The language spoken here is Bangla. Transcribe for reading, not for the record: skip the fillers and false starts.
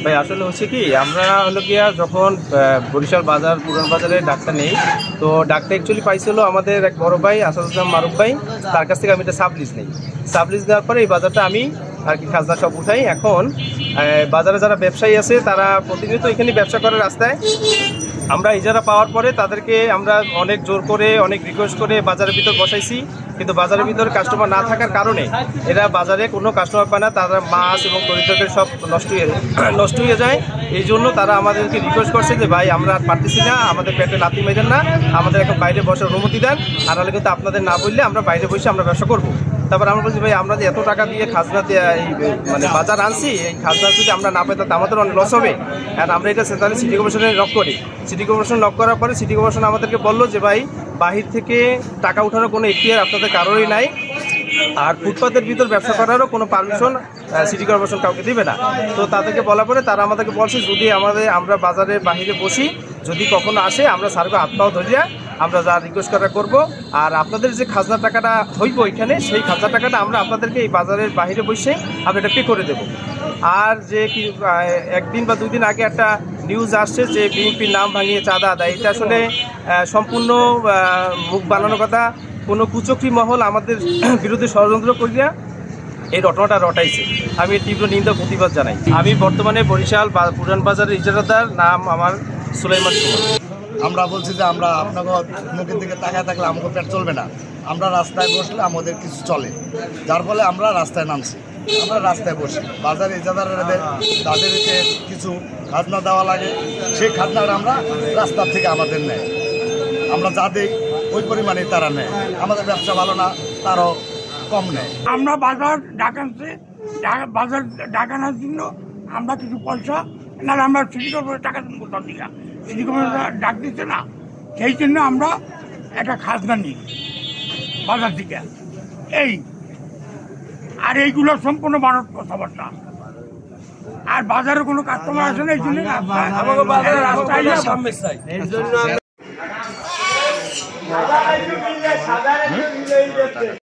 ভাই আসলে হচ্ছে কি, আমরা হলো গিয়া যখন বরিশাল বাজার পুরান বাজারে ডাকটা নেই, তো ডাকটা অ্যাকচুয়ালি পাইছিল আমাদের এক বড় ভাই আসাদুজ্জামান মারুফ ভাই, তার কাছ থেকে আমি এটা সাবলিজ নেই। সাবলিজ দেওয়ার পরে এই বাজারটা আমি আর কি খাজনা সব উঠাই। এখন বাজারে যারা ব্যবসায়ী আছে তারা প্রতিনিয়ত এখানে ব্যবসা করার রাস্তায় আমরা ইজারা পাওয়ার পরে তাদেরকে আমরা অনেক জোর করে অনেক রিকোয়েস্ট করে বাজারের ভিতর বসাইছি, কিন্তু বাজারের ভিতরে কাস্টমার না থাকার কারণে এরা বাজারে কোনো কাস্টমার পায় না, তারা মাছ এবং তরিতরকারি সব নষ্ট হয়ে যায়। এই জন্য তারা আমাদেরকে রিকোয়েস্ট করছে যে ভাই আমরা আর পারতেছি না, আমাদের পেটে লাথি মেরেন না, আমাদের এখন বাইরে বসার অনুমতি দেন, আর নাহলে কিন্তু আপনাদের না বললে আমরা বাইরে বসে আমরা ব্যবসা করবো। তারপর আমরা বলছি ভাই আমরা যে এত টাকা দিয়ে খাজনা এই মানে বাজার আনছি, এই খাজনা যদি আমরা না পাই তাহলে আমাদের অনেক লস হবে। আর আমরা এটা সেন্ট্রালি সিটি কর্পোরেশনে লক করি। সিটি কর্পোরেশন লক করার পরে সিটি কর্পোরেশন আমাদেরকে বললো যে ভাই বাহির থেকে টাকা উঠানোর কোনো এখতিয়ার আপনাদের কারোরই নাই, আর ফুটপাতের ভিতর ব্যবসা করারও কোনো পারমিশন সিটি কর্পোরেশন কাউকে দিবে না। তো তাদেরকে বলার পরে তারা আমাদেরকে বলছে যদি আমরা বাজারের বাহিরে বসি, যদি কখনো আসে আমরা সার্ভে হাত পাও ধরিয়া আমরা যা রিকোয়েস্ট করা করবো, আর আপনাদের যে খাজনা টাকাটা হইব এখানে সেই খাজনা টাকাটা আমরা আপনাদেরকে এই বাজারের বাইরে বসে আমরা এটা পে করে দেবো। আর যে কি একদিন বা 2 দিন আগে একটা নিউজ আসছে যে বিএনপির নাম ভাঙিয়ে চাঁদা দেয়, এটা আসলে সম্পূর্ণ মুখ বানানোর কথা। কোনো কুচক্রী মহল আমাদের বিরুদ্ধে ষড়যন্ত্র করিয়া এই রটনাটা রটাইছে। আমি এর তীব্র নিন্দা প্রতিবাদ জানাই। আমি বর্তমানে বরিশাল পুরান বাজারের ইজারাদার, নাম আমার সুলাইমান সুমন। আমরা বলছি যে আমরা আপনাকে মুখের দিকে তাকায় থাকলে আমাকে পেট চলবে না, আমরা রাস্তায় বসলে আমাদের কিছু চলে, যার ফলে আমরা রাস্তায় নামছি। আমরা রাস্তায় বসি, বাজারে ইজারাদারদের তাদেরকে কিছু খাজনা দেওয়া লাগে, সেই খাজনাটা আমরা রাস্তার থেকে আমাদের নেয়, আমরা যা দিই ওই পরিমাণে তারা নেয়। আমাদের ব্যবসা ভালো না, তারও কম নেয়। আমরা বাজার ডাকাচ্ছি, বাজার ডাকানোর জন্য আমরা কিছু পয়সা না, আমরা সিটি কর্পোরেশন টাকা কোথাও দিই, সিটি কর্পোরেশন ডাক দিচ্ছে না, সেই জন্য আমরা একটা খাজনা নিই বাজার থেকে। আর এইগুলো সম্পূর্ণ ভারত কথাবার্তা, আর বাজারে কোনো কাস্টমার আসে না, এই জন্য রাস্তায়